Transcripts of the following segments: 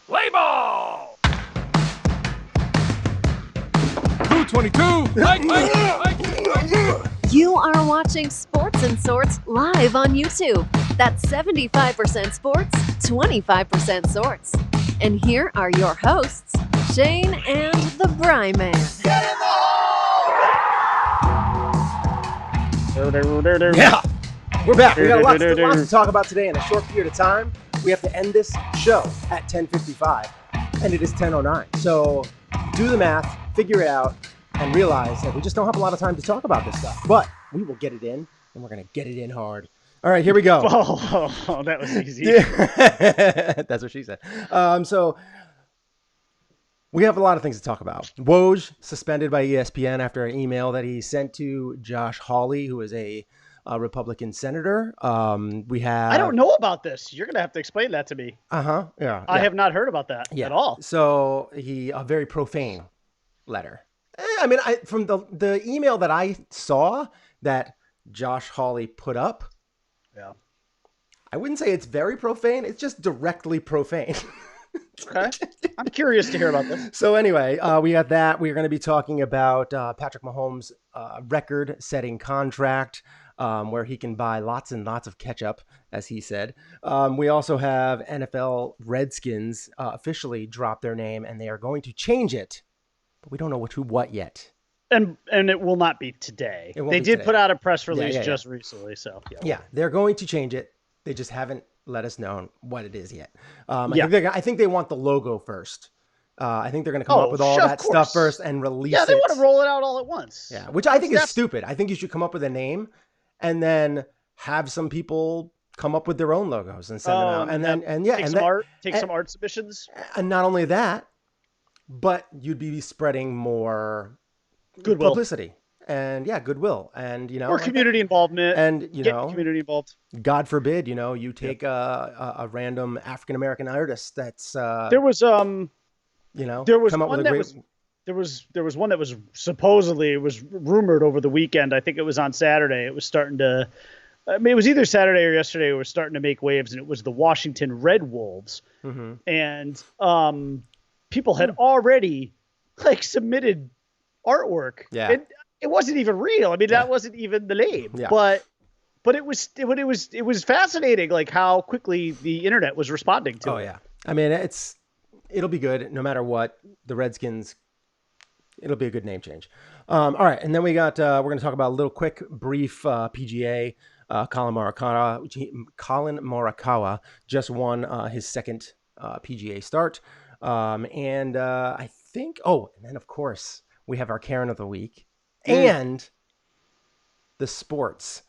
Play ball! 222! You are watching Sports and Sorts live on YouTube. That's 75% sports, 25% sorts. And here are your hosts, Shane and the Bry Man. Yeah, we're back. We got lots to talk about today in a short period of time. We have to end this show at 10:55, and it is 10:09. So do the math, figure it out, and realize that we just don't have a lot of time to talk about this stuff. But we will get it in, and we're going to get it in hard. All right, here we go. Oh, that was easy. That's what she said. So we have a lot of things to talk about. Woj suspended by ESPN after an email that he sent to Josh Hawley, who is a Republican senator. We have. I don't know about this. You're gonna have to explain that to me. Yeah. I have not heard about that at all. So a very profane letter. From the email that I saw that Josh Hawley put up. Yeah. I wouldn't say it's very profane. It's just directly profane. Okay. I'm curious to hear about this. So anyway, we got that. We're going to be talking about Patrick Mahomes' record-setting contract, where he can buy lots and lots of ketchup, as he said. We also have NFL Redskins officially drop their name, and they are going to change it, but we don't know what yet. And it will not be today. They did put out a press release just recently, so yeah, they're going to change it. They just haven't let us know what it is yet. I think they want the logo first. I think they're going to come up with all that stuff first and release it. Yeah, they want to roll it out all at once. Yeah, which I think is stupid. I think you should come up with a name and then have some people come up with their own logos and send them out. Take some art submissions. And not only that, but you'd be spreading more goodwill. Publicity. And goodwill, and or community involvement, and community involved. God forbid, you take a random African American artist that's there was one that was supposedly, it was rumored over the weekend. I think it was on Saturday. It was starting to, it was either Saturday or yesterday. It was starting to make waves, and it was the Washington Red Wolves, and people had already submitted artwork. Yeah. It wasn't even real. That wasn't even the name. Yeah. But it was fascinating, how quickly the internet was responding to it. Oh yeah. It'll be good no matter what. The Redskins, it'll be a good name change. All right, and then we got we're going to talk about a little quick brief PGA. Colin Morikawa just won his second PGA start. And then of course we have our Karen of the week. And the sports,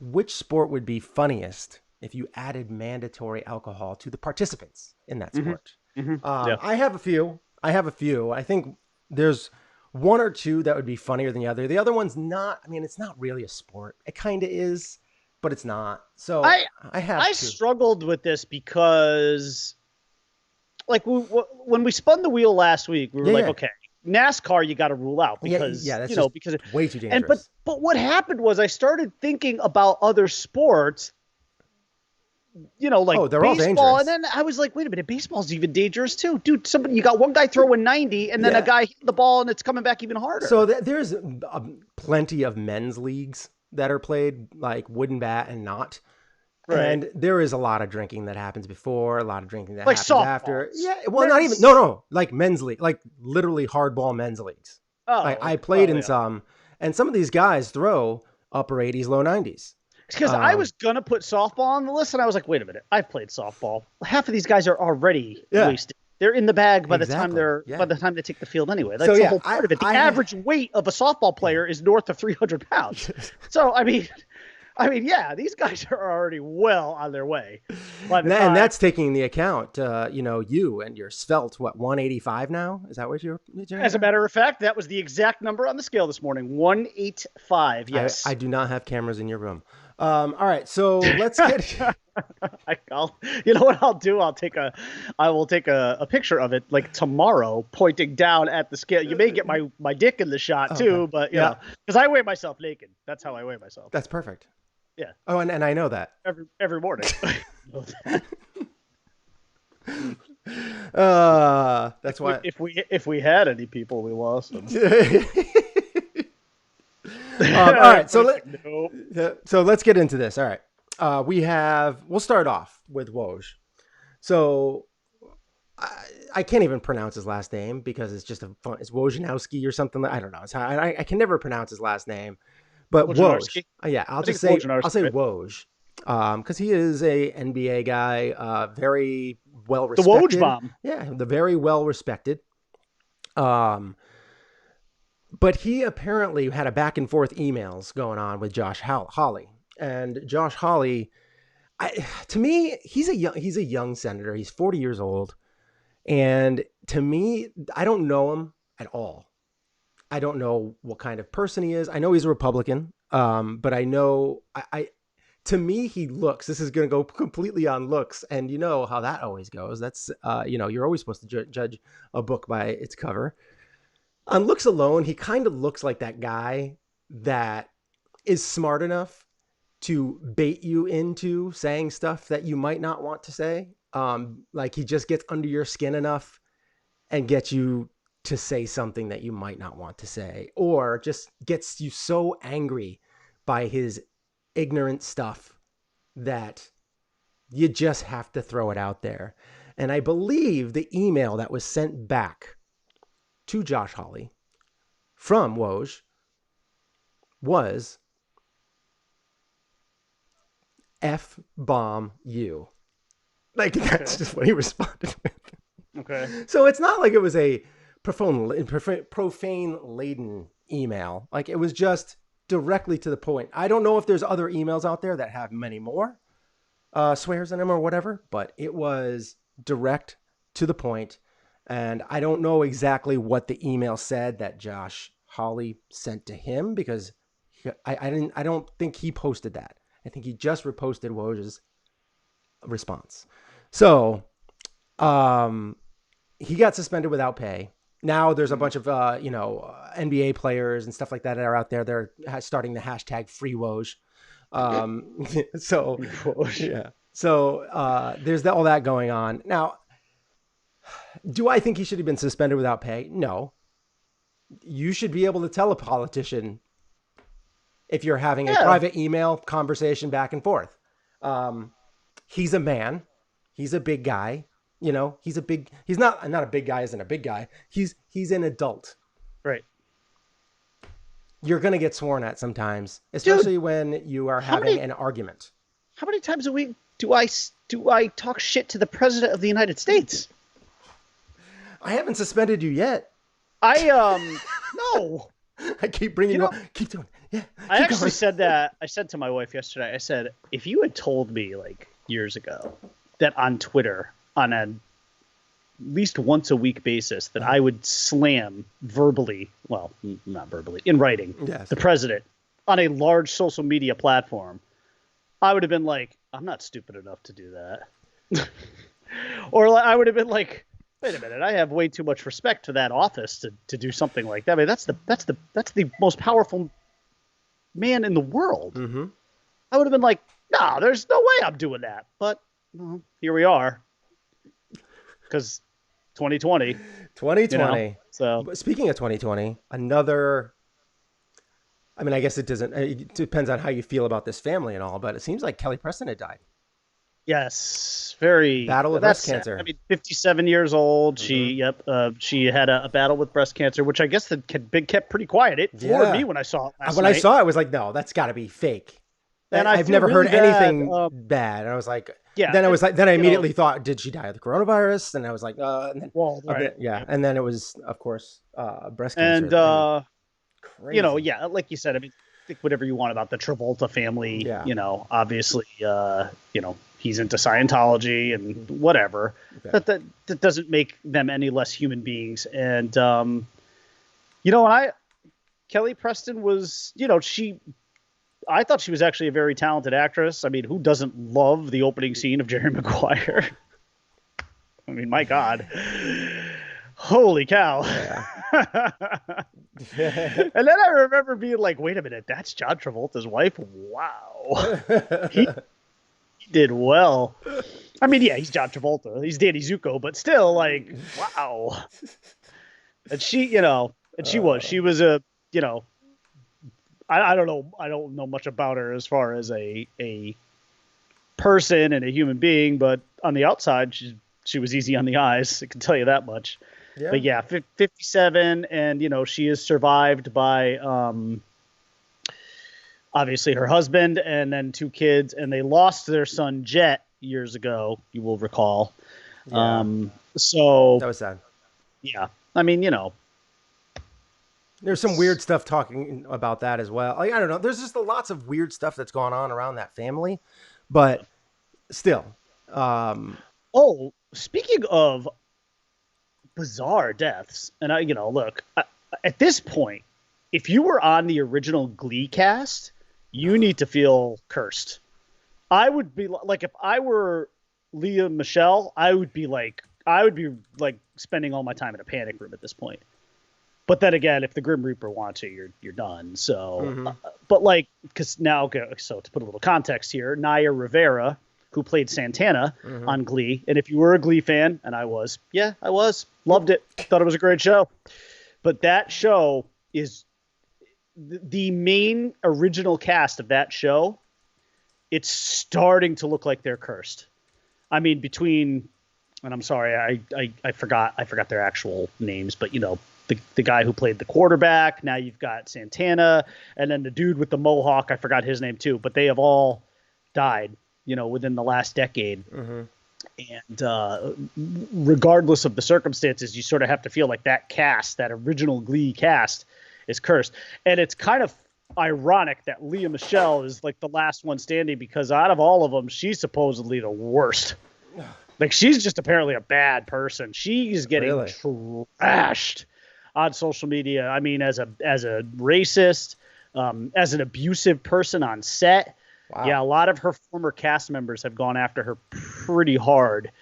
which sport would be funniest if you added mandatory alcohol to the participants in that sport? I have a few. I think there's one or two that would be funnier than the other. The other one's not. It's not really a sport. It kind of is, but it's not. So I struggled with this because, when we spun the wheel last week, we were okay. NASCAR, you got to rule out because because it's way too dangerous. But what happened was I started thinking about other sports, they're baseball, all dangerous. and then I was like, wait a minute, baseball's even dangerous too, dude. You got one guy throwing 90, and then a guy hitting the ball, and it's coming back even harder. So there's plenty of men's leagues that are played wooden bat and not. Right. And there is a lot of drinking that happens before, a lot of drinking that happens after. Yeah, well, not even men's league, literally hardball men's leagues. Oh, I played in some, and some of these guys throw upper 80s, low 90s. Because I was gonna put softball on the list, and I was like, wait a minute, I've played softball. Half of these guys are already wasted. They're in the bag by the time they take the field anyway. That's the whole part of it. The average weight of a softball player is north of 300 pounds. So these guys are already well on their way. And that's taking into account, you and your svelte, 185 now? Is that what you're As a matter of fact, that was the exact number on the scale this morning, 185, yes. I do not have cameras in your room. All right, so let's get... You know what I'll do? I will take a picture of it tomorrow, pointing down at the scale. You may get my dick in the shot too, but because I weigh myself naked. That's how I weigh myself. That's perfect. Yeah. Oh, and I know that every morning. That's why. If we had any people, we lost them. All right, so let's get into this. All right, we'll start off with Woj. So I can't even pronounce his last name because it's just it's Wojnarowski or something. I don't know. I can never pronounce his last name, but Woj. Yeah, I'll say Woj. Because he is a NBA guy, very well respected. The Woj bomb. Yeah, the very well respected. But he apparently had a back and forth emails going on with Josh Hawley, and Josh Hawley, to me, he's a young senator. He's 40 years old, and to me, I don't know him at all. I don't know what kind of person he is. I know he's a Republican, but I know to me, he looks. This is going to go completely on looks, and you know how that always goes. That's you're always supposed to judge a book by its cover. On looks alone, he kind of looks like that guy that is smart enough to bait you into saying stuff that you might not want to say. Like he just gets under your skin enough and gets you to say something that you might not want to say, or just gets you so angry by his ignorant stuff that you just have to throw it out there. And I believe the email that was sent back to Josh Hawley from Woj was F-bomb you. Like, that's just what he responded with. Okay. So it's not like it was a profane-laden email. Like, it was just directly to the point. I don't know if there's other emails out there that have many more swears in them or whatever, but it was direct to the point. And I don't know exactly what the email said that Josh Hawley sent to him, because I don't think he posted that. I think he just reposted Woj's response. So he got suspended without pay. Now there's a bunch of NBA players and stuff like that are out there. They're starting the hashtag free Woj. So yeah. So there's all that going on. Now, do I think he should have been suspended without pay? No. You should be able to tell a politician if you're having a private email conversation back and forth. He's a man. He's a big guy. You know, he's not a big guy, isn't a big guy. He's an adult. Right. You're going to get sworn at sometimes, especially when you are having an argument. How many times a week do I talk shit to the president of the United States? I haven't suspended you yet. No. I keep bringing you up. Keep doing it. Yeah. I actually said that. I said to my wife yesterday, I said, if you had told me like years ago that on Twitter, on a at least once a week basis, that I would slam verbally, well, not verbally, in writing, the president on a large social media platform, I would have been like, I'm not stupid enough to do that. Or I would have been like, wait a minute, I have way too much respect to that office to do something like that. I mean, that's the most powerful man in the world. Mm-hmm. I would have been like, no, there's no way I'm doing that. But here we are. Because 2020. 2020. You know, so speaking of 2020, I mean, I guess it depends on how you feel about this family and all, but it seems like Kelly Preston had died. Yes, very. Battle with breast cancer. I mean, 57 years old. Mm-hmm. She had a battle with breast cancer, which I guess had been kept pretty quiet. It floored me when I saw it last night. I saw it, I was like, no, that's got to be fake. And I've never heard anything bad. And I was like, then I immediately thought, did she die of the coronavirus? And I was like, and then, right. And then it was, of course, breast cancer. And crazy. Like you said, I mean, think whatever you want about the Travolta family. Yeah. Obviously, he's into Scientology and whatever. Okay. That doesn't make them any less human beings. And Kelly Preston was, I thought she was actually a very talented actress. I mean, who doesn't love the opening scene of Jerry Maguire? I mean, my God. Holy cow. Yeah. And then I remember being like, wait a minute, that's John Travolta's wife? Wow. He did well. I mean, yeah, he's John Travolta. He's Danny Zuko, but still, like, wow. And she was a, I don't know. I don't know much about her as far as a person and a human being, but on the outside, she was easy on the eyes. I can tell you that much. Yeah. But yeah, 57, and she is survived by obviously her husband and then 2 kids, and they lost their son Jet years ago. You will recall. Yeah. So that was sad. Yeah, I mean, there's some weird stuff talking about that as well. I don't know. There's just lots of weird stuff that's gone on around that family, but still. Oh, speaking of bizarre deaths, and look, at this point, if you were on the original Glee cast, you need to feel cursed. I would be like, if I were Leah Michele, I would be like spending all my time in a panic room at this point. But then again, if the Grim Reaper wants you, you're done. So, but because now, so to put a little context here, Naya Rivera, who played Santana on Glee, and if you were a Glee fan, and I was, loved it, thought it was a great show. But that show is the main original cast of that show. It's starting to look like they're cursed. I mean, and I'm sorry, I forgot their actual names, but the guy who played the quarterback. Now you've got Santana, and then the dude with the mohawk. I forgot his name too, but they have all died, within the last decade. And regardless of the circumstances, you sort of have to feel like that cast, that original Glee cast, is cursed. And it's kind of ironic that Leah Michele is like the last one standing, because out of all of them, she's supposedly the worst. Like, she's just apparently a bad person. She's getting trashed on social media. I mean, as a racist, as an abusive person on set. Wow. Yeah, a lot of her former cast members have gone after her pretty hard,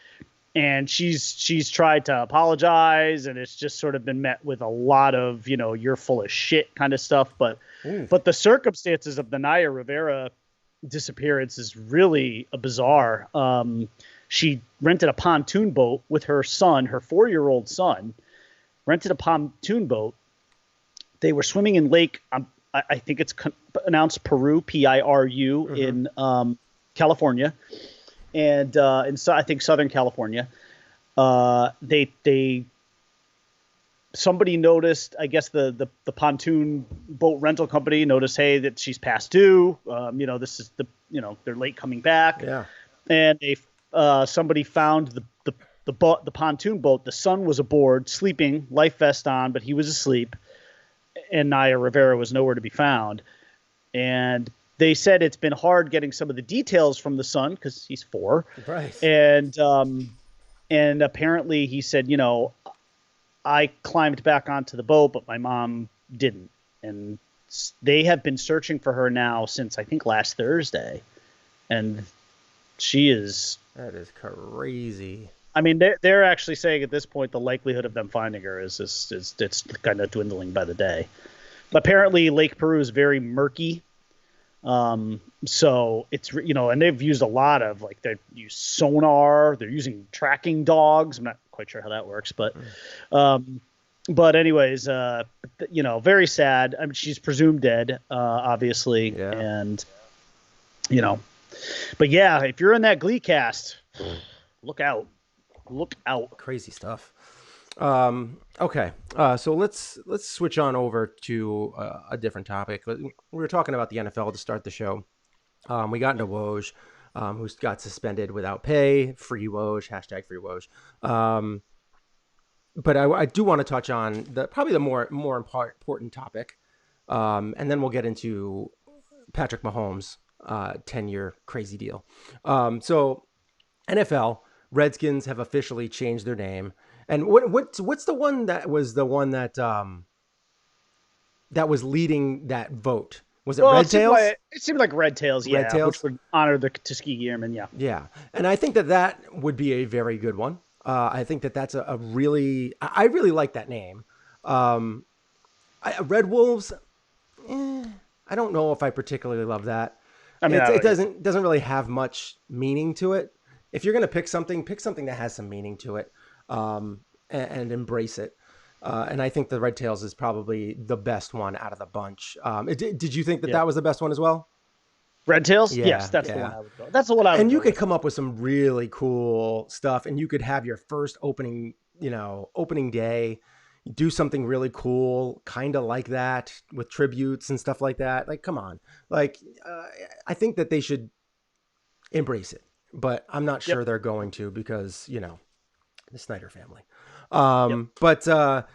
and she's tried to apologize, and it's just sort of been met with a lot of you're full of shit kind of stuff. But the circumstances of the Naya Rivera disappearance is really bizarre. She rented a pontoon boat with her son, her 4-year-old son. Rented a pontoon boat. They were swimming in Lake, I think it's pronounced Piru, Piru, in California, and I think Southern California. Somebody noticed, I guess the pontoon boat rental company noticed, hey, that she's past due. This is they're late coming back. Yeah, and somebody found the pontoon boat. The son was aboard, sleeping, life vest on, but he was asleep, and Naya Rivera was nowhere to be found. And they said it's been hard getting some of the details from the son because he's 4. Right. And apparently he said, I climbed back onto the boat, but my mom didn't. And they have been searching for her now since, I think, last Thursday. And she is... That is crazy. I mean, they're actually saying at this point the likelihood of them finding her is it's kind of dwindling by the day. Apparently, Lake Piru is very murky, so it's and they've used a lot of they use sonar. They're using tracking dogs. I'm not quite sure how that works, but anyways, very sad. I mean, she's presumed dead, obviously, and but yeah, if you're in that Glee cast, look out. Look out. Crazy stuff. Okay. So let's switch on over to a different topic. We were talking about the NFL to start the show. We got into Woj, who got suspended without pay. Free Woj, hashtag free Woj. But I do want to touch on probably the more important topic. And then we'll get into Patrick Mahomes' tenure crazy deal. So NFL, Redskins have officially changed their name. And what's the one that was that was leading that vote? Was it Red Tails? It seemed like Red Tails, yeah. Red Tails? Which would honor the Tuskegee Airmen, yeah. Yeah, and I think that would be a very good one. I think that's I really like that name. Red Wolves, I don't know if I particularly love that. I mean, it doesn't really have much meaning to it. if you're going to pick something that has some meaning to it, and embrace it. And I think the Red Tails is probably the best one out of the bunch. Did you think that was the best one as well? Red Tails? Yeah, yes, that's the one I would go. That's the one I would And you go could with. come up with some really cool stuff, and you could have your first opening day, do something really cool, kind of like that with tributes and stuff like that. Like, come on. Like, I think that they should embrace it, but I'm not sure they're going to because, the Snyder family. But all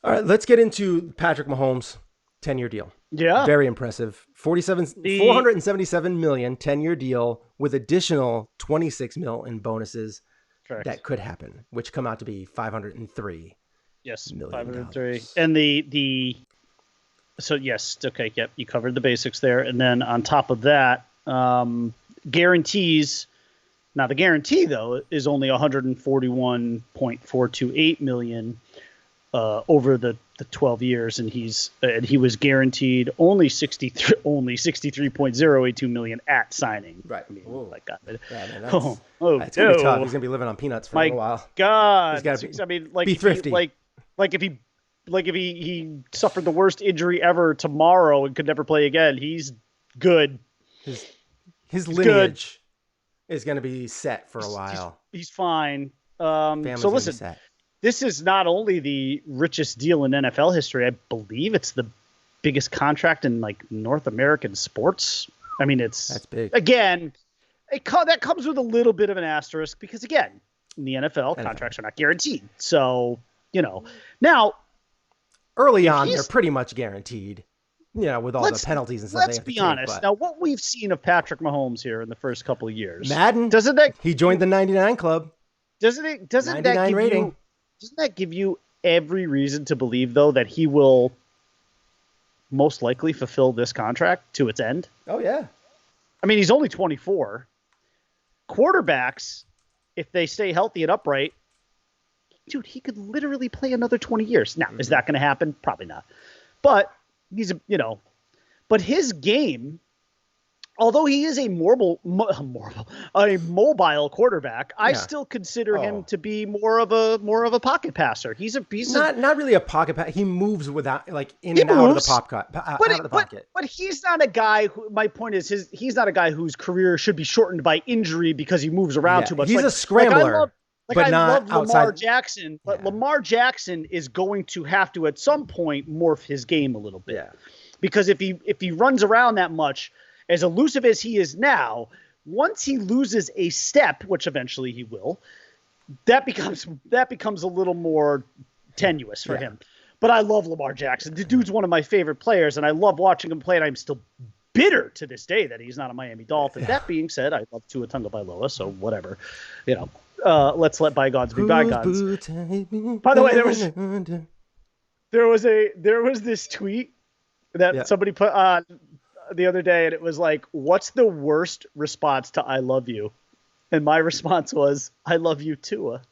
right, let's get into Patrick Mahomes' 10-year deal. Yeah. Very impressive. 477 million 10-year deal with additional 26 mil in bonuses. Correct. That could happen, which come out to be 503. Yes, million. 503. And so yes, okay, yep, you covered the basics there. And then on top of that, guarantees. Now the guarantee though is only 141.428 million over the 12 years, and he was guaranteed only 63.082 million at signing. Right. I mean, like God. Yeah, man, that's gonna be tough. He's gonna be living on peanuts for a little while. God, He's gotta be thrifty. Like if he suffered the worst injury ever tomorrow and could never play again, he's good. His lineage is going to be set for a while. He's fine. So listen, this is not only the richest deal in NFL history. I believe it's the biggest contract in like North American sports. I mean, that's big. Again, that comes with a little bit of an asterisk because again, in the NFL, contracts are not guaranteed. So, now early on, they're pretty much guaranteed. With all the penalties and stuff. Let's be honest. Now, what we've seen of Patrick Mahomes here in the first couple of years, Madden, he joined the 99 club. Doesn't that give you every reason to believe though that he will most likely fulfill this contract to its end? Oh yeah. I mean, he's only 24. Quarterbacks, if they stay healthy and upright, dude, he could literally play another 20 years. Now, is that going to happen? Probably not. But but his game, although he is a mobile quarterback, I still consider him to be more of a pocket passer. He's not really a pocket passer. He moves without out of the pocket. But he's not a guy who, my point is he's not a guy whose career should be shortened by injury because he moves around too much. He's a scrambler. I love Lamar Jackson, but Lamar Jackson is going to have to at some point morph his game a little bit. Yeah. Because if he runs around that much, as elusive as he is now, once he loses a step, which eventually he will, that becomes a little more tenuous for him. But I love Lamar Jackson. The dude's one of my favorite players, and I love watching him play, and I'm still bitter to this day that he's not a Miami Dolphin. That being said, I love Tua Tagovailoa, so whatever. Let's let bygones be bygones. By the way, there was this tweet that somebody put on the other day, and it was like, "What's the worst response to 'I love you'?" And my response was, "I love you, Tua."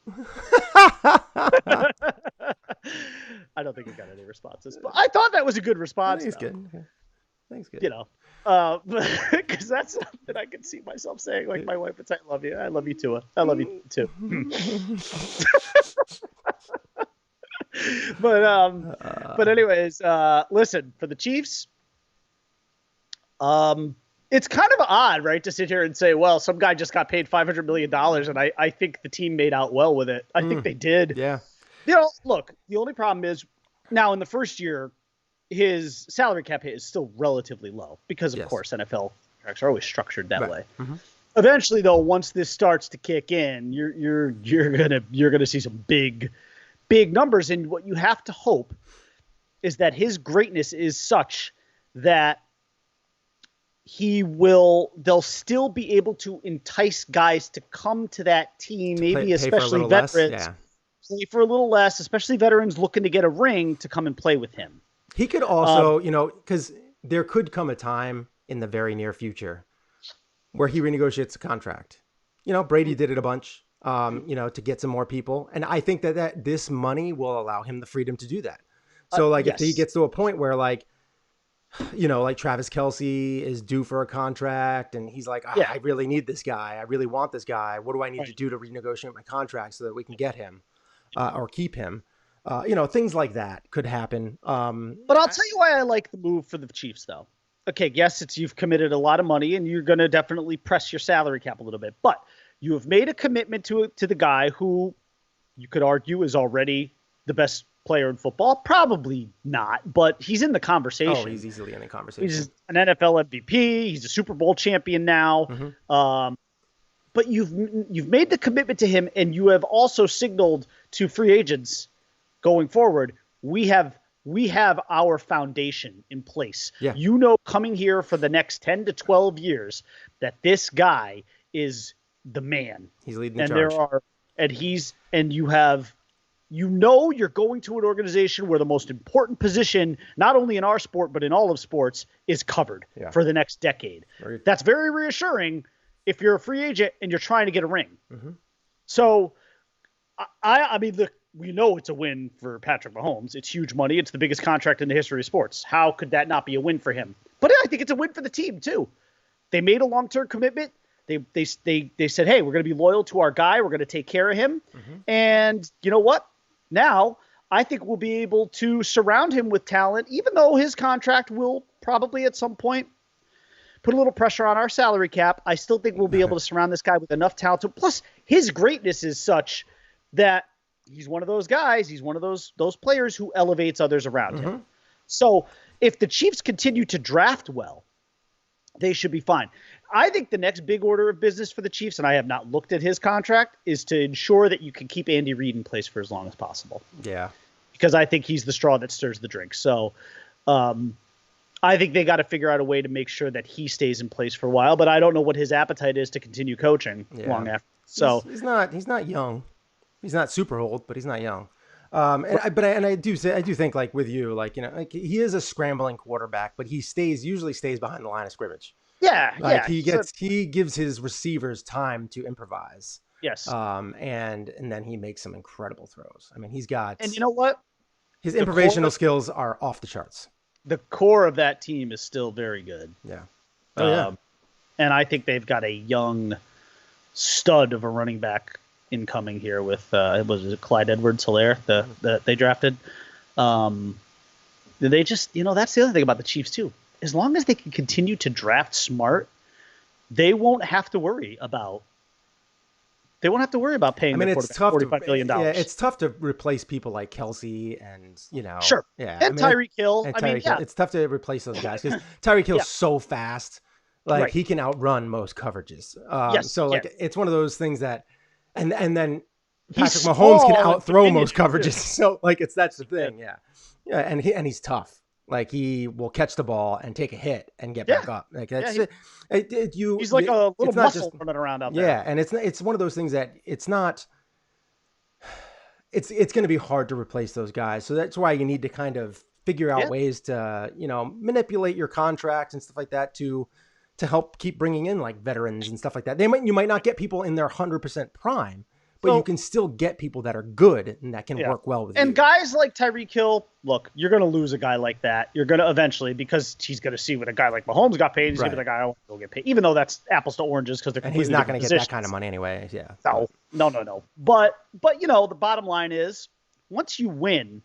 I don't think it got any responses, but I thought that was a good response. Thanks, good. Okay. Thanks, good. Because that's something I can see myself saying. Like my wife would say, "I love you. I love you, Tua. I love you too." But anyways, listen, for the Chiefs, it's kind of odd, right, to sit here and say, well, some guy just got paid $500 million, and I think the team made out well with it. I think they did. Yeah. Look, the only problem is now in the first year, his salary cap hit is still relatively low because, of course, NFL contracts are always structured that way. Mm-hmm. Eventually, though, once this starts to kick in, you're gonna see some big numbers, and what you have to hope is that his greatness is such that they'll still be able to entice guys to come to that team, maybe especially veterans, play for a little less, especially veterans looking to get a ring to come and play with him. He could also, because there could come a time in the very near future where he renegotiates a contract. Brady did it a bunch. To get some more people. And I think that this money will allow him the freedom to do that. So if he gets to a point where like Travis Kelce is due for a contract and he's like, I really need this guy. I really want this guy. What do I need to do to renegotiate my contract so that we can get him or keep him? Things like that could happen. But I'll tell you why I like the move for the Chiefs, though. Okay, yes, you've committed a lot of money and you're going to definitely press your salary cap a little bit, but you have made a commitment to the guy who you could argue is already the best player in football. Probably not, but he's in the conversation. Oh, he's easily in the conversation. He's an NFL MVP. He's a Super Bowl champion now. Mm-hmm. But you've made the commitment to him, and you have also signaled to free agents going forward, we have our foundation in place. Yeah. Coming here for the next 10 to 12 years that this guy is the man. He's leading the charge. You're going to an organization where the most important position, not only in our sport, but in all of sports, is covered for the next decade. That's very reassuring if you're a free agent and you're trying to get a ring. Mm-hmm. So, I mean, look, we know it's a win for Patrick Mahomes. It's huge money. It's the biggest contract in the history of sports. How could that not be a win for him? But I think it's a win for the team, too. They made a long-term commitment. They said, hey, we're going to be loyal to our guy. We're going to take care of him. Mm-hmm. And you know what? Now, I think we'll be able to surround him with talent, even though his contract will probably at some point put a little pressure on our salary cap. I still think we'll be able to surround this guy with enough talent. Plus, his greatness is such that he's one of those guys. He's one of those players who elevates others around him. So if the Chiefs continue to draft well, they should be fine. I think the next big order of business for the Chiefs, and I have not looked at his contract, is to ensure that you can keep Andy Reid in place for as long as possible. Yeah. Because I think he's the straw that stirs the drink. So I think they got to figure out a way to make sure that he stays in place for a while, but I don't know what his appetite is to continue coaching long after. So he's not young. He's not super old, but he's not young. I do think, like with you, like, he is a scrambling quarterback, but he usually stays behind the line of scrimmage. Yeah. He gives his receivers time to improvise. Yes. And then he makes some incredible throws. I mean, he's got, and you know what? His improvisational skills are off the charts. The core of that team is still very good. Yeah. And I think they've got a young stud of a running back incoming here with was it Clyde Edwards-Helaire that they drafted. They just, that's the other thing about the Chiefs too. As long as they can continue to draft smart, they won't have to worry about paying the quarterback $45 million. Yeah, it's tough to replace people like Kelce and, Sure. Yeah. And Tyreek Hill. It's tough to replace those guys because Tyreek Hill's so fast. Like, he can outrun most coverages. It's one of those things that, and then Patrick Mahomes can outthrow most coverages. So, that's the thing. Yeah. Yeah. And he's tough. Like, he will catch the ball and take a hit and get back up. Like, that's he's like a little muscle running around out there. Yeah, and it's one of those things that it's not. It's going to be hard to replace those guys. So that's why you need to kind of figure out ways to manipulate your contracts and stuff like that to help keep bringing in like veterans and stuff like that. You might not get people in their 100% prime. But you can still get people that are good and that can work well with you. And guys like Tyreek Hill, look, you're going to lose a guy like that. You're going to eventually, because he's going to see what a guy like Mahomes got paid. He's going to be like, I don't want to go get paid. Even though that's apples to oranges because they're completely different. And he's not going to get that kind of money anyway. Yeah. No. But the bottom line is, once you win,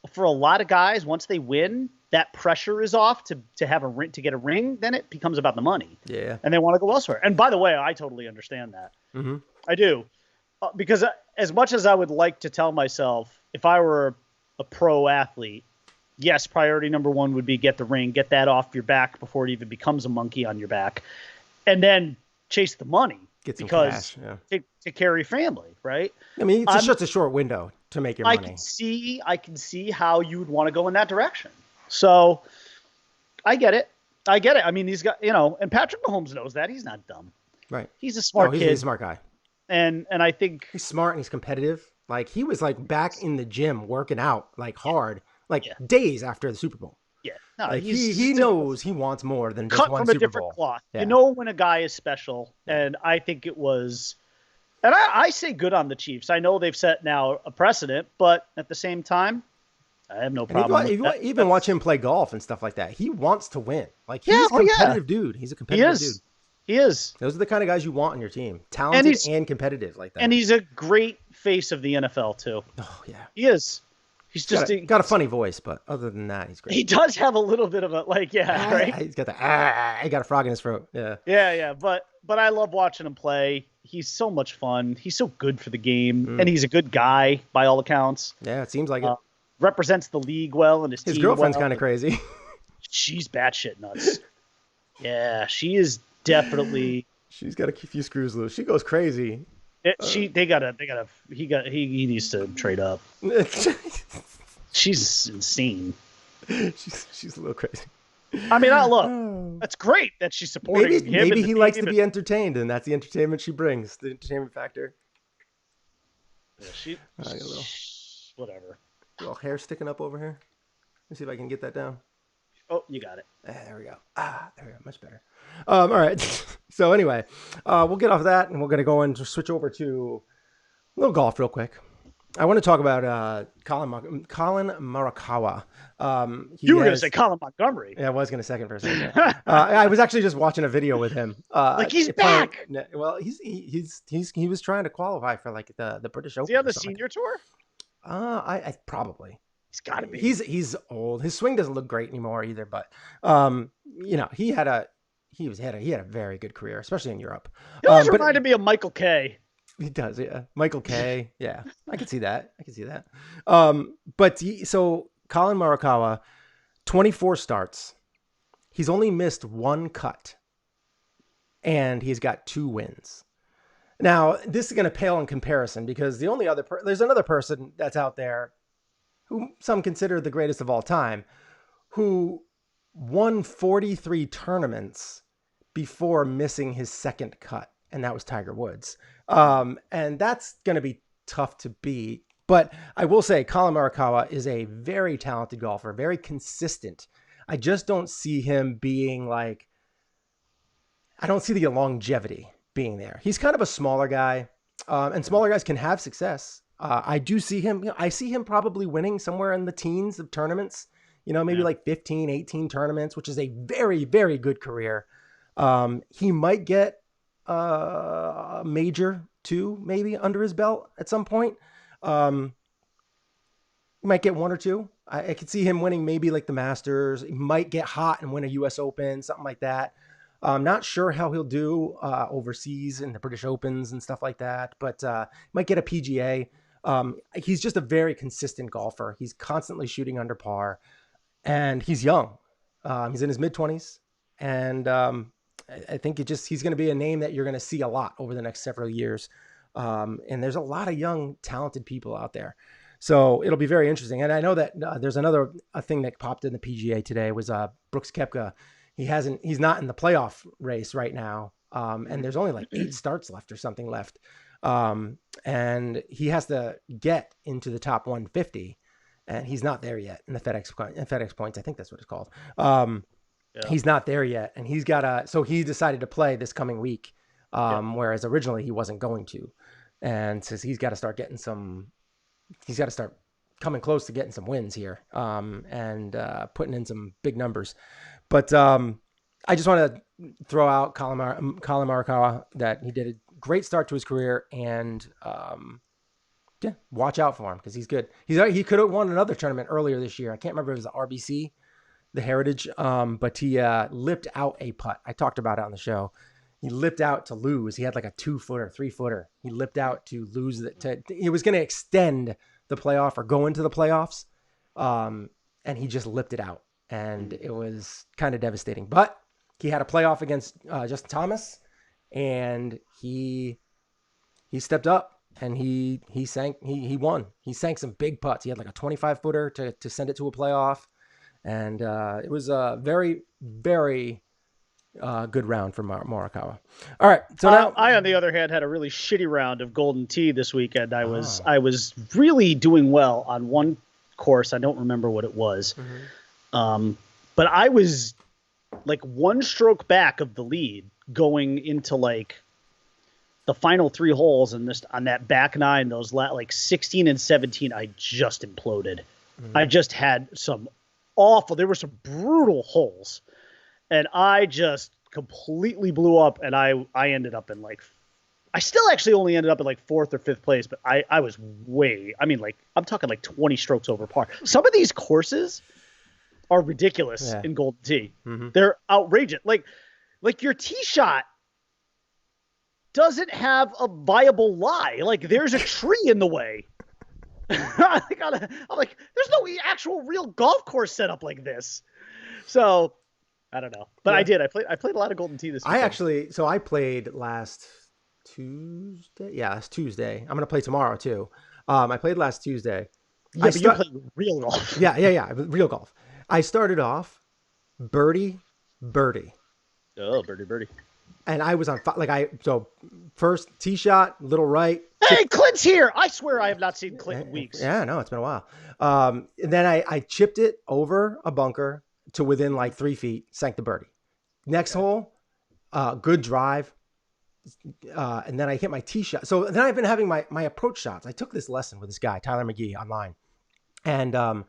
for a lot of guys, once they win, that pressure is off to have to get a ring. Then it becomes about the money. Yeah. And they want to go elsewhere. And by the way, I totally understand that. Mm-hmm. I do. Because as much as I would like to tell myself, if I were a pro athlete, yes, priority number one would be get the ring, get that off your back before it even becomes a monkey on your back, and then chase the money. Get some cash, to carry family, right? I mean, it's just a short window to make your money. I can see how you would want to go in that direction. So I get it. I mean, he's got, and Patrick Mahomes knows that. He's not dumb. Right. He's a smart kid. He's a smart guy. And I think he's smart and he's competitive. Like, he was like back in the gym working out like hard, days after the Super Bowl. Yeah, no, like he knows he wants more than just one Super Bowl. Cut from a different cloth. Yeah. When a guy is special, and I think it was. And I say good on the Chiefs. I know they've set now a precedent, but at the same time, I have no problem. Even watch him play golf and stuff like that. He wants to win. Like he's a competitive dude. He's a competitive dude. He is. Those are the kind of guys you want on your team. Talented and competitive like that. And he's a great face of the NFL too. Oh yeah. He is. He's just got a funny voice, but other than that, he's great. He does have a little bit of a right? He's got he got a frog in his throat. Yeah. Yeah. But I love watching him play. He's so much fun. He's so good for the game, and he's a good guy by all accounts. Yeah, it seems like it. Represents the league well, and his team girlfriend's kind of crazy. She's batshit nuts. Yeah, she is definitely. She's got a few screws loose. She goes crazy. He needs to trade up. She's insane. She's a little crazy. I mean, look, that's great that she's supporting him. Maybe he likes to be entertained, and that's the entertainment she brings, the entertainment factor. Yeah, whatever. A little hair sticking up over here. Let me see if I can get that down. Oh, you got it. There we go. There we go. Much better. All right. So anyway, we'll get off that, and we're going to go and switch over to a little golf real quick. I want to talk about Colin Morikawa. You were going to say Colin Montgomery. Yeah, I was going to second for a second. I was actually just watching a video with him. He's back. Well, he was trying to qualify for like the British Open. Is he on the senior tour? I probably. He's got to be. He's old. His swing doesn't look great anymore either. But he had a very good career, especially in Europe. He always reminded me of Michael Kay. He does, yeah. Michael Kay, yeah. I can see that. So Colin Morikawa, 24 starts. He's only missed one cut, and he's got 2 wins. Now, this is going to pale in comparison because the only other there's another person that's out there who some consider the greatest of all time, who won 43 tournaments before missing his second cut, and that was Tiger Woods. And that's going to be tough to beat. But I will say Colin Morikawa is a very talented golfer, very consistent. I just don't see him being like, I don't see the longevity being there. He's kind of a smaller guy, and smaller guys can have success. I do see him, I see him probably winning somewhere in the teens of tournaments, maybe like 15, 18 tournaments, which is a very, very good career. He might get a major 2 maybe under his belt at some point. He might get 1 or 2. I could see him winning maybe like the Masters. He might get hot and win a US Open, something like that. I'm not sure how he'll do overseas in the British Opens and stuff like that, but might get a PGA. He's just a very consistent golfer. He's constantly shooting under par, and he's young. He's in his mid-20s, and I think he's going to be a name that you're going to see a lot over the next several years. And there's a lot of young, talented people out there. So it'll be very interesting. And I know that there's another thing that popped in the PGA today was Brooks Koepka. He's not in the playoff race right now. And there's only like 8 starts left or something left. And he has to get into the top 150, and he's not there yet in the FedEx points. I think that's what it's called. He's not there yet, and so he decided to play this coming week. Whereas originally he wasn't going to, and says he's got to start coming close to getting some wins here, and putting in some big numbers. But I just want to throw out Colin Morikawa that he did a great start to his career, and watch out for him because he's good. He could have won another tournament earlier this year. I can't remember if it was the RBC, the Heritage, but he lipped out a putt. I talked about it on the show. He lipped out to lose. He had like a 2-footer, 3-footer. He lipped out to lose. He was going to extend the playoff or go into the playoffs, and he just lipped it out, and it was kind of devastating. But he had a playoff against Justin Thomas, and he stepped up and he won. He sank some big putts. He had like a 25-footer to send it to a playoff, and it was a very, very good round for Morikawa. All right, so now I, on the other hand, had a really shitty round of Golden Tee this weekend. I was really doing well on one course. I don't remember what it was, but I was like 1 stroke back of the lead going into like the final 3 holes, and this on that back 9, those like 16 and 17, I just imploded. I just had there were some brutal holes, and I just completely blew up, and I ended up in I still actually only ended up in 4th or 5th place, but I was I'm talking 20 strokes over par. Some of these courses are ridiculous in Golden Tee. Mm-hmm. They're outrageous. Like your tee shot doesn't have a viable lie. There's a tree in the way. I'm like, there's no actual real golf course set up like this. So I don't know, but I played a lot of Golden Tee this weekend. I played last Tuesday. Yeah, last Tuesday. I'm gonna play tomorrow too. I played last Tuesday. Yeah, but you played real golf. Yeah, real golf. I started off birdie. Oh, birdie. And I was on first tee shot, little right. Hey, Clint's here. I swear I have not seen Clint in weeks. Yeah, no, it's been a while. And then I chipped it over a bunker to within 3 feet, sank the birdie. Next hole, good drive. And then I hit my tee shot. So then I've been having my approach shots. I took this lesson with this guy, Tyler McGee, online. And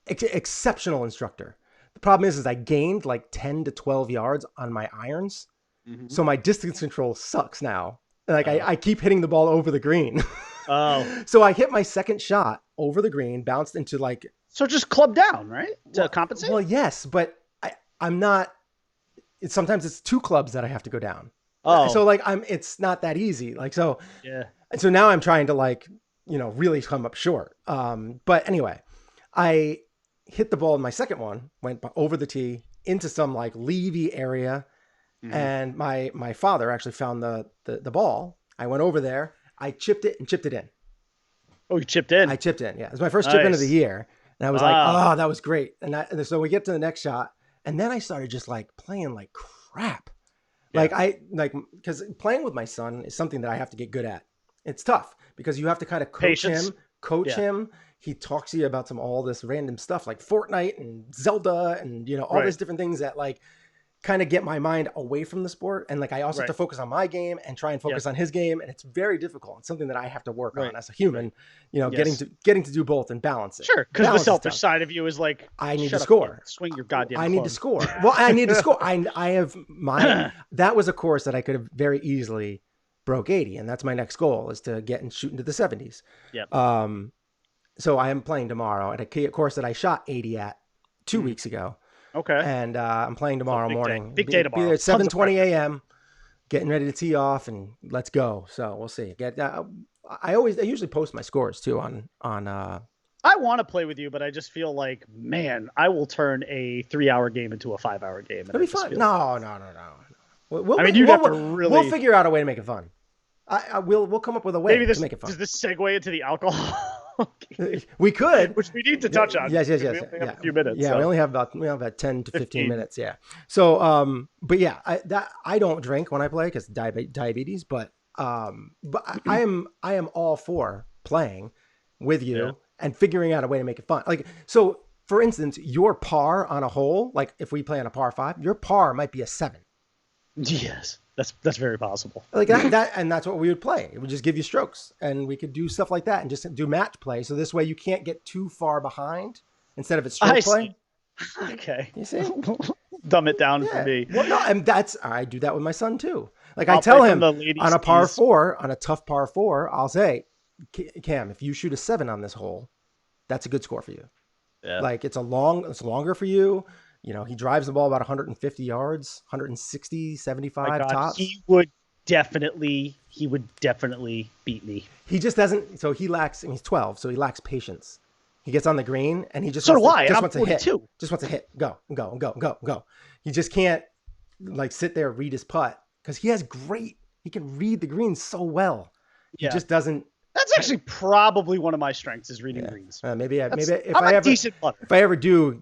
exceptional instructor. The problem is I gained 10 to 12 yards on my irons. Mm-hmm. So my distance control sucks now. I keep hitting the ball over the green. Oh. So I hit my second shot over the green, bounced into So just club down, right? To compensate? Well, yes, but I'm not. Sometimes it's 2 clubs that I have to go down. Oh. So it's not that easy. Yeah. So now I'm trying to really come up short. But anyway, I hit the ball in my second one, went over the tee into some levee area. Mm-hmm. And my father actually found the ball. I went over there. I chipped it in. Oh, you chipped in? I chipped in. Yeah, it was my first chip in of the year, and I was oh, that was great. And so we get to the next shot, and then I started just playing like crap. Yeah. Because playing with my son is something that I have to get good at. It's tough because you have to kind of coach him. He talks to you about all this random stuff like Fortnite and Zelda and all these different things that kind of get my mind away from the sport. And I also have to focus on my game and try and focus on his game. And it's very difficult. It's something that I have to work on as a human, getting to do both and balance it. Sure. Because the selfish side of you is I need to score. Swing your goddamn I need to score. Well, I need to score. I have that was a course that I could have very easily broke 80. And that's my next goal is to get and shoot into the 70s. Yep. So I am playing tomorrow at a course that I shot 80 at 2 weeks ago. Okay. And I'm playing tomorrow morning. Big day tomorrow. Be there at 7:20 a.m. Getting ready to tee off and let's go. So we'll see. I usually post my scores too on. I want to play with you, but I just feel man, I will turn a 3-hour game into a 5-hour game. It'll be fun. No. We'll figure out a way to make it fun. We'll come up with a way to make it fun. Does this segue into the alcohol? We could, which we need to touch on. Yes. We only have a few minutes. Yeah, so. we only have about 10 to 15 minutes. Yeah. So, but yeah, I don't drink when I play because diabetes. But I am all for playing with you and figuring out a way to make it fun. So, for instance, your par on a hole, if we play on a par 5, your par might be a 7. Yes. That's very possible. That, and that's what we would play. It would just give you strokes, and we could do stuff like that, and just do match play. So this way, you can't get too far behind. Instead of it's stroke play. Okay. You see, dumb it down for me. Well, no, and I do that with my son too. I tell him on a par 4, on a tough par 4, I'll say, Cam, if you shoot a 7 on this hole, that's a good score for you. Yeah. It's longer for you. He drives the ball about 150 yards, 160, 75 tops. He would definitely beat me. He just doesn't. So he lacks. He's 12, so he lacks patience. He gets on the green and he just wants to hit. Just wants to hit. Go. He just can't sit there and read his putt because he can read the green so well. He just doesn't. That's actually probably one of my strengths is reading greens. Maybe if I ever do,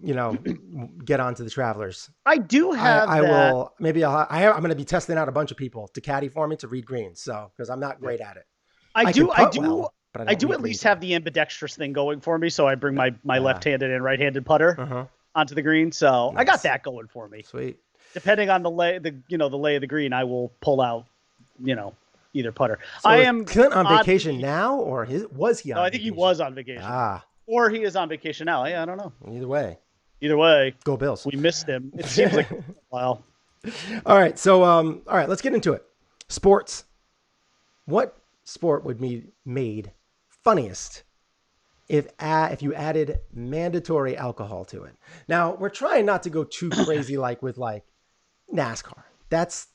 get onto the Travelers. I do have. I will. Maybe I'm going to be testing out a bunch of people to caddy for me to read greens. So because I'm not great at it. I do at least have the ambidextrous thing going for me. So I bring my left-handed and right-handed putter onto the green. So nice. I got that going for me. Sweet. Depending on the lay of the green, I will pull out. Either putter. So I am Clint on vacation now, or was he on? No, I think he was on vacation. or he is on vacation now. Yeah, I don't know. Either way, go Bills. We missed him. It seems like a while. All right, so all right, let's get into it. Sports. What sport would be made funniest if you added mandatory alcohol to it? Now, we're trying not to go too crazy with NASCAR. That's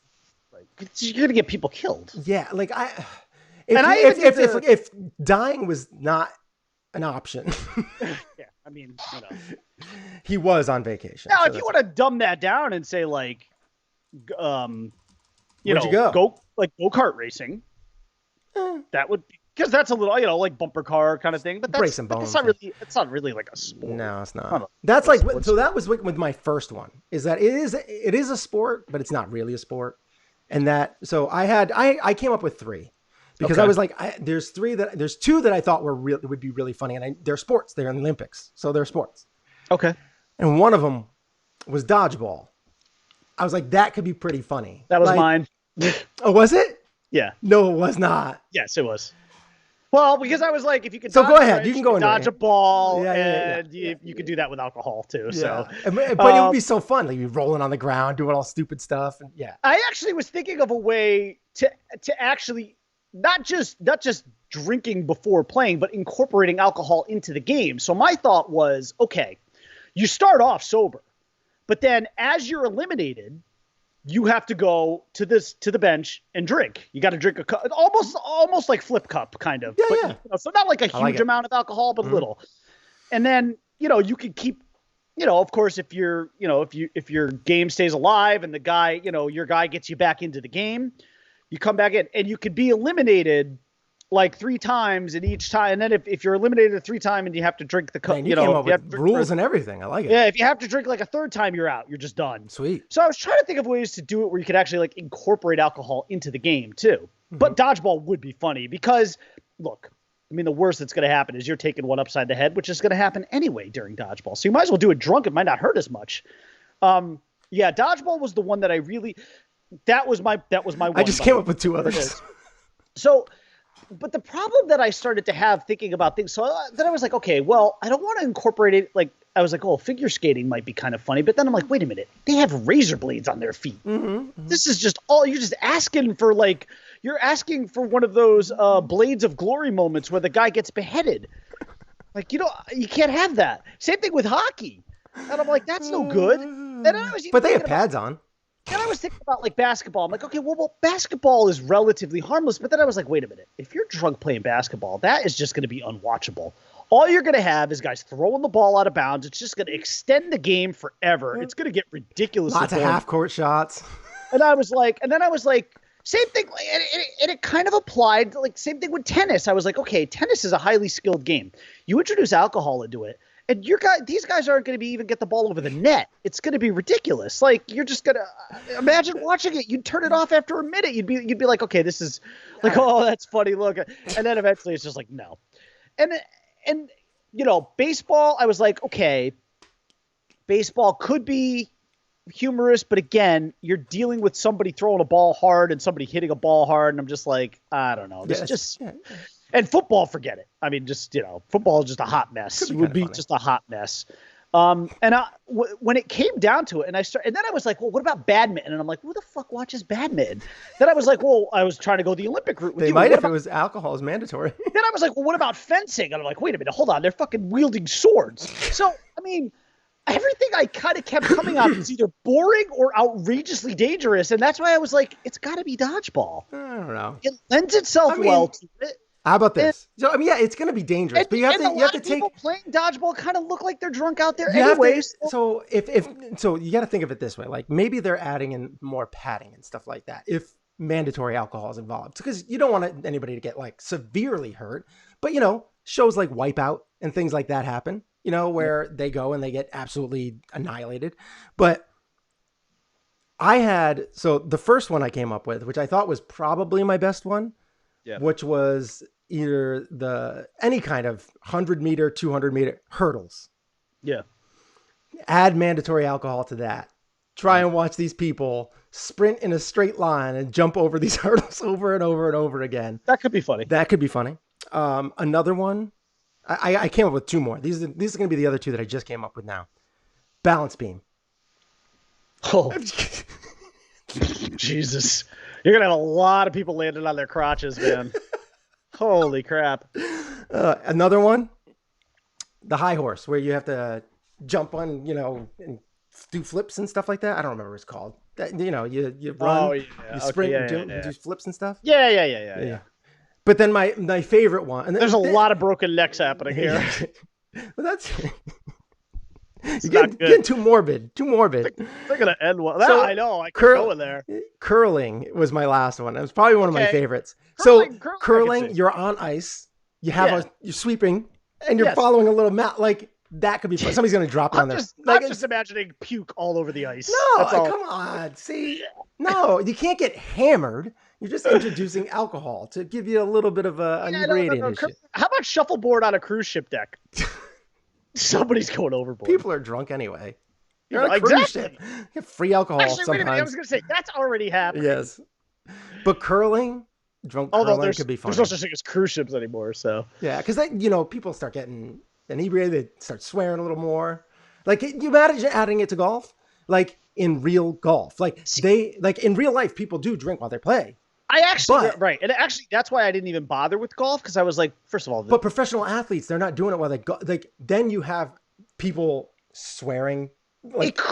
you're gonna get people killed. Yeah, if dying was not an option. Yeah, I mean, he was on vacation. Now, if you want to dumb that down and say go kart racing, that would be, because that's a little like bumper car kind of thing. But that's not really like a sport. No, it's not. That's like so. That was with my first one. Is that it is a sport, but it's not really a sport. And so I came up with 3 because I was like, there's two that I thought would be really funny, and they're sports. They're in the Olympics, so they're sports. Okay. And one of them was dodgeball. I was like, that could be pretty funny. That was mine. Oh, was it? Yeah. No, it was not. Yes, it was. Well, because I was like, if you could, go ahead. You can go dodge a ball, and you could do that with alcohol too. Yeah. So, but it would be so fun. Like, you'd be rolling on the ground, doing all stupid stuff, and I actually was thinking of a way to actually not just drinking before playing, but incorporating alcohol into the game. So my thought was, okay, you start off sober, but then as you're eliminated, you have to go to the bench and drink. You got to drink a cup, almost like flip cup kind of. Yeah. So not like a huge amount of alcohol, but little. And then, you can keep, of course, if your game stays alive and the guy, your guy gets you back into the game, you come back in, and you could be eliminated like 3 times, and each time, and then if you're eliminated 3 times and you have to drink the cup, you came up with rules and everything. I like it. Yeah, if you have to drink like a 3rd time, you're out. You're just done. Sweet. So I was trying to think of ways to do it where you could actually like incorporate alcohol into the game too. Mm-hmm. But dodgeball would be funny because, look, I mean, the worst that's going to happen is you're taking one upside the head, which is going to happen anyway during dodgeball. So you might as well do it drunk. It might not hurt as much. Dodgeball was the one that that was my one. I just came up with 2 others. So. But the problem that I started to have thinking about things, so then I was like, okay, well, I don't want to incorporate it. Like, I was like, oh, figure skating might be kind of funny. But then I'm like, wait a minute, they have razor blades on their feet. Mm-hmm. This is just you're just asking for you're asking for one of those Blades of Glory moments where the guy gets beheaded. Like, you can't have that. Same thing with hockey. And I'm like, that's no good. But they have pads on. Then I was thinking about like basketball. I'm like, okay, well, basketball is relatively harmless. But then I was like, wait a minute. If you're drunk playing basketball, that is just going to be unwatchable. All you're going to have is guys throwing the ball out of bounds. It's just going to extend the game forever. It's going to get ridiculous. Lots of half-court shots. And I was like, same thing. And it kind of applied, like same thing with tennis. I was like, okay, tennis is a highly skilled game. You introduce alcohol into it, and these guys aren't going to even get the ball over the net. It's going to be ridiculous. Like, you're just going to imagine watching it. You'd turn it off after a minute. You'd be like, okay, this is like, oh, that's funny. Look. And then eventually it's just like, no. And baseball, I was like, okay, baseball could be humorous, but again, you're dealing with somebody throwing a ball hard and somebody hitting a ball hard. And I'm just like, I don't know. And football, forget it. I mean, football is just a hot mess. It would be just a hot mess. When it came down to it, and then I was like, well, what about badminton? And I'm like, who the fuck watches badminton? Then I was like, well, I was trying to go the Olympic route with you. They might if it was alcohol is mandatory. Then I was like, well, what about fencing? And I'm like, wait a minute, hold on, they're fucking wielding swords. So, I mean, everything I kind of kept coming up is either boring or outrageously dangerous, and that's why I was like, it's got to be dodgeball. I don't know. It lends itself well to it. How about this? So I mean, yeah, it's going to be dangerous, but you have to take. People playing dodgeball kind of look like they're drunk out there, anyways. So you got to think of it this way: like maybe they're adding in more padding and stuff like that if mandatory alcohol is involved, because you don't want anybody to get like severely hurt. But shows like Wipeout and things like that happen. Where they go and they get absolutely annihilated. But the first one I came up with, which I thought was probably my best one, which was either any kind of 100-meter, 200-meter hurdles. Yeah. Add mandatory alcohol to that. Try and watch these people sprint in a straight line and jump over these hurdles over and over and over again. That could be funny. Another one I came up with two more. These are going to be the other two that I just came up with now. Balance beam. Oh, Jesus. You're going to have a lot of people landing on their crotches, man. Holy crap. Another one, the high horse, where you have to jump on, and do flips and stuff like that. I don't remember what it's called. That, you run, you sprint, do flips and stuff. Yeah. But then my favorite one. And there's a lot of broken necks happening here. Well, that's... You're getting too morbid. They're going to end well. So, I know. I can go in there. Curling was my last one. It was probably one of my favorites. Curling, you're on ice. You have you're sweeping, and you're following a little mat. Like, that could be fun. Somebody's going to drop on there. I'm just imagining puke all over the ice. No, come on. See? No, you can't get hammered. You're just introducing alcohol to give you a little bit of a inebriating and shit. How about shuffleboard on a cruise ship deck? Somebody's going overboard. People are drunk anyway. You're on a cruise ship. You have free alcohol sometimes. Wait a minute, I was going to say, that's already happening. Yes. But curling, curling could be fun. There's no such thing as cruise ships anymore, so. Yeah, because people start getting inebriated. They start swearing a little more. Like, you imagine adding it to golf? Like, in real golf. Like, in real life, people do drink while they play. Right. And actually, that's why I didn't even bother with golf, because I was like, first of all. But professional athletes, they're not doing it while they go. Like, then you have people swearing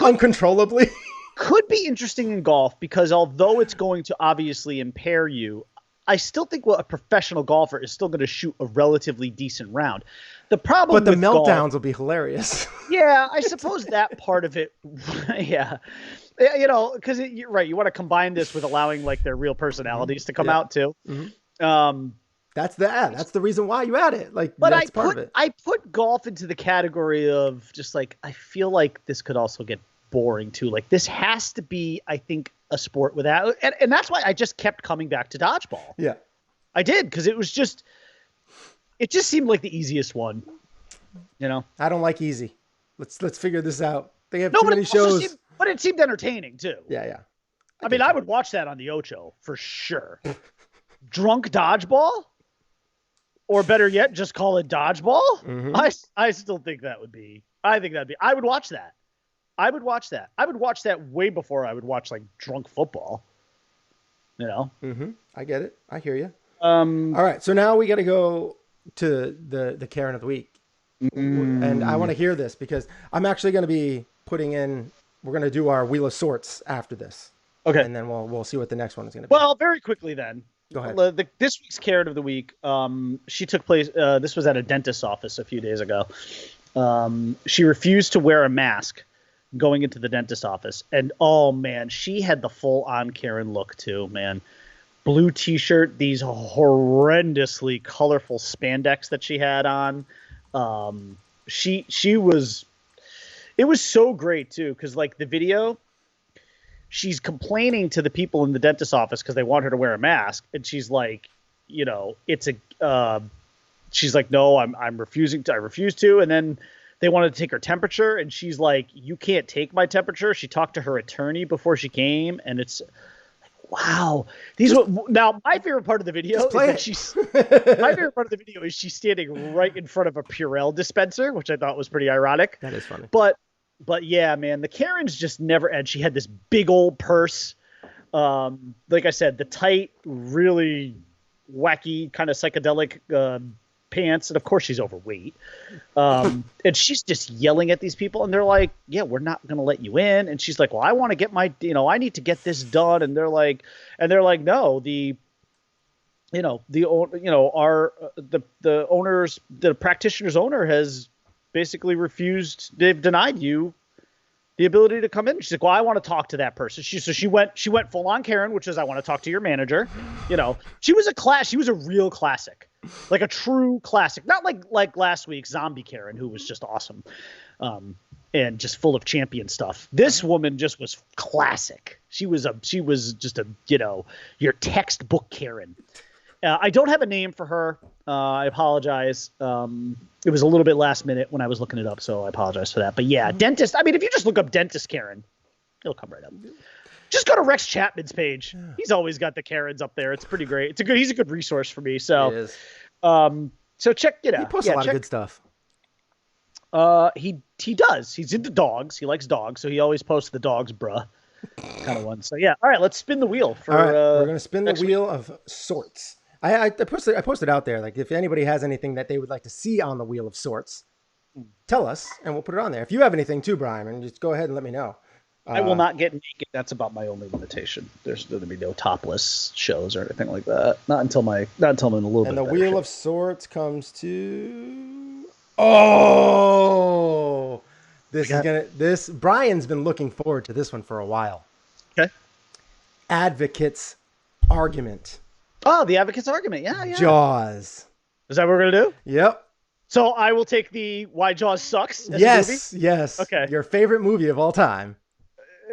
uncontrollably. Could be interesting in golf, because although it's going to obviously impair you, I still think a professional golfer is still going to shoot a relatively decent round. The problem, but the meltdowns will be hilarious. Yeah, I suppose that part of it. Yeah. Because you're right. You want to combine this with allowing like their real personalities to come out too. Mm-hmm. That's the reason why you add it. Like, but that's part of it. I put golf into the category of just like, I feel like this could also get boring too. Like, this has to be, I think, a sport without, and that's why I just kept coming back to dodgeball. Yeah, I did, because it just seemed like the easiest one. I don't like easy. Let's figure this out. They have too many shows. But it seemed entertaining too. Yeah. I mean, I would watch that on the Ocho for sure. Drunk dodgeball, or better yet, just call it dodgeball. Mm-hmm. I still think that would be. I would watch that. I would watch that way before I would watch like drunk football. Mm-hmm. I get it. I hear you. All right. So now we got to go to the Karen of the week, and I want to hear this because I'm actually going to be putting in. We're going to do our Wheel of Sorts after this. Okay. And then we'll see what the next one is going to be. Well, very quickly then. Go ahead. This week's Karen of the week, she took place, this was at a dentist's office a few days ago. She refused to wear a mask going into the dentist's office. And, oh, man, she had the full-on Karen look too, man. Blue T-shirt, these horrendously colorful spandex that she had on. She was... It was so great, too, because, like, the video, she's complaining to the people in the dentist's office because they want her to wear a mask. And she's like, she's like, no, I'm refusing to. I refuse to. And then they wanted to take her temperature. And she's like, you can't take my temperature. She talked to her attorney before she came. And it's like, wow. Now, my favorite part of the video is she's standing right in front of a Purell dispenser, which I thought was pretty ironic. That is funny. But yeah, man, the Karens just never end. She had this big old purse. Like I said, the tight, really wacky, kind of psychedelic pants. And of course she's overweight. And she's just yelling at these people. And they're like, yeah, we're not going to let you in. And she's like, well, I want to get I need to get this done. And they're like, no, the practitioner's owner has basically refused. They've denied you the ability to come in. She's like, well, I want to talk to that person. She went full on Karen, which is, I want to talk to your manager. She was a real classic, like a true classic, not like last week's zombie Karen, who was just awesome. And just full of champion stuff. This woman just was classic. She was just your textbook Karen. I don't have a name for her. I apologize. It was a little bit last minute when I was looking it up, so I apologize for that. But yeah, dentist. I mean, if you just look up dentist Karen, it'll come right up. Just go to Rex Chapman's page. He's always got the Karens up there. It's pretty great. He's a good resource for me. So, So check it out. He posts a lot of good stuff. He does. He's into dogs. He likes dogs, so he always posts the dogs, bruh, kind of one. So yeah. All right, let's spin the wheel. All right, we're gonna spin the wheel of sorts. I posted out there, like, if anybody has anything that they would like to see on the wheel of sorts, tell us and we'll put it on there. If you have anything too, Brian, just go ahead and let me know. I will not get naked. That's about my only limitation. There's going to be no topless shows or anything like that. Not until I'm in a little bit. And the wheel of sorts comes to Brian's been looking forward to this one for a while. Okay. Advocate's argument. Oh, the advocate's argument. Yeah. Jaws. Is that what we're gonna do? Yep. So I will take the Why Jaws Sucks. Yes. Okay. Your favorite movie of all time.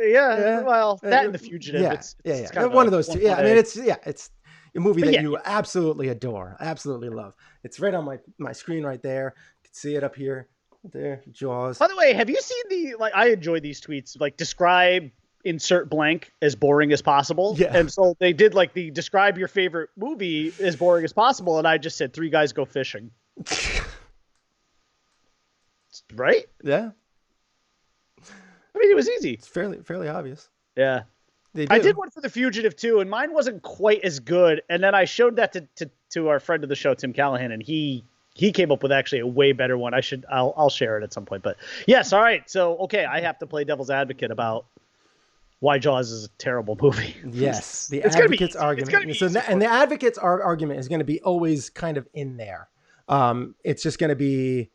Yeah. Well, that and The Fugitive. It's kind of one of those two. Yeah. I mean, it's a movie that you absolutely adore, absolutely love. It's right on my screen right there. You can see it up here. There, Jaws. By the way, have you seen I enjoy these tweets, like describe insert blank as boring as possible. Yeah. And so they did like the describe your favorite movie as boring as possible. And I just said 3 guys go fishing. Right? Yeah. I mean, it was easy. It's fairly obvious. Yeah. I did one for The Fugitive too, and mine wasn't quite as good. And then I showed that to our friend of the show, Tim Callahan, and he came up with actually a way better one. I'll share it at some point. But yes, all right. So okay, I have to play devil's advocate about why Jaws is a terrible movie. Yes, the advocate's argument. And the advocate's argument is going to be always kind of in there. It's just going to be,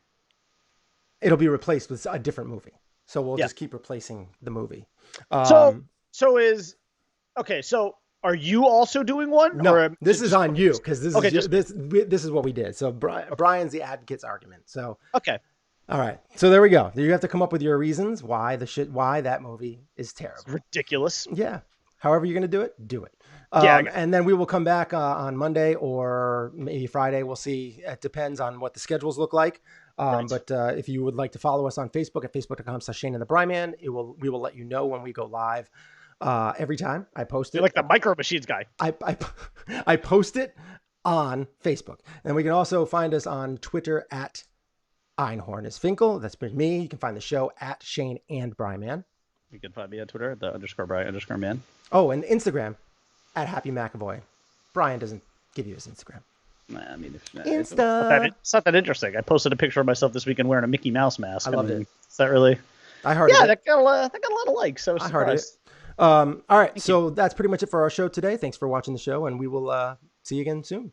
it'll be replaced with a different movie. So we'll just keep replacing the movie. So are you also doing one? No, or this is on you because this is what we did. So Brian's the advocate's argument. So okay, all right. So there we go. You have to come up with your reasons why that movie is terrible. It's ridiculous. Yeah. However you're gonna do it, do it. And then we will come back on Monday or maybe Friday. We'll see. It depends on what the schedules look like. Right. But if you would like to follow us on Facebook at facebook.com/Shane and the Bryman, we will let you know when we go live. Every time I post it. You're like the Micro Machines guy. I post it on Facebook. And we can also find us on Twitter at Einhorn is Finkel. That's me. You can find the show at Shane and Bryman. You can find me on Twitter at the _Bry_man. Oh, and Instagram at Happy McAvoy. Brian doesn't give you his Instagram. I mean, it's not that interesting. I posted a picture of myself this weekend wearing a Mickey Mouse mask. I loved it. Is that really? I heard it. Yeah, that got a lot of likes. So I heard it. All right, so that's pretty much it for our show today. Thanks for watching the show, and we will see you again soon.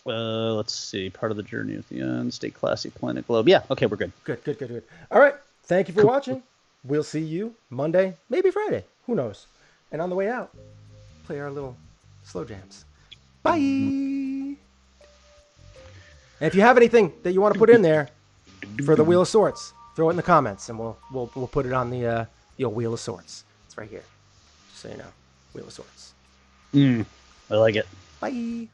Let's see. Part of the journey at the end. Stay classy, Planet Globe. Yeah, okay, we're good. Good. All right, thank you for watching. We'll see you Monday, maybe Friday. Who knows? And on the way out, play our little slow jams. Bye. And if you have anything that you want to put in there for the Wheel of Sorts, throw it in the comments, and we'll put it on the Wheel of Sorts. It's right here. Just so you know, Wheel of Sorts. I like it. Bye.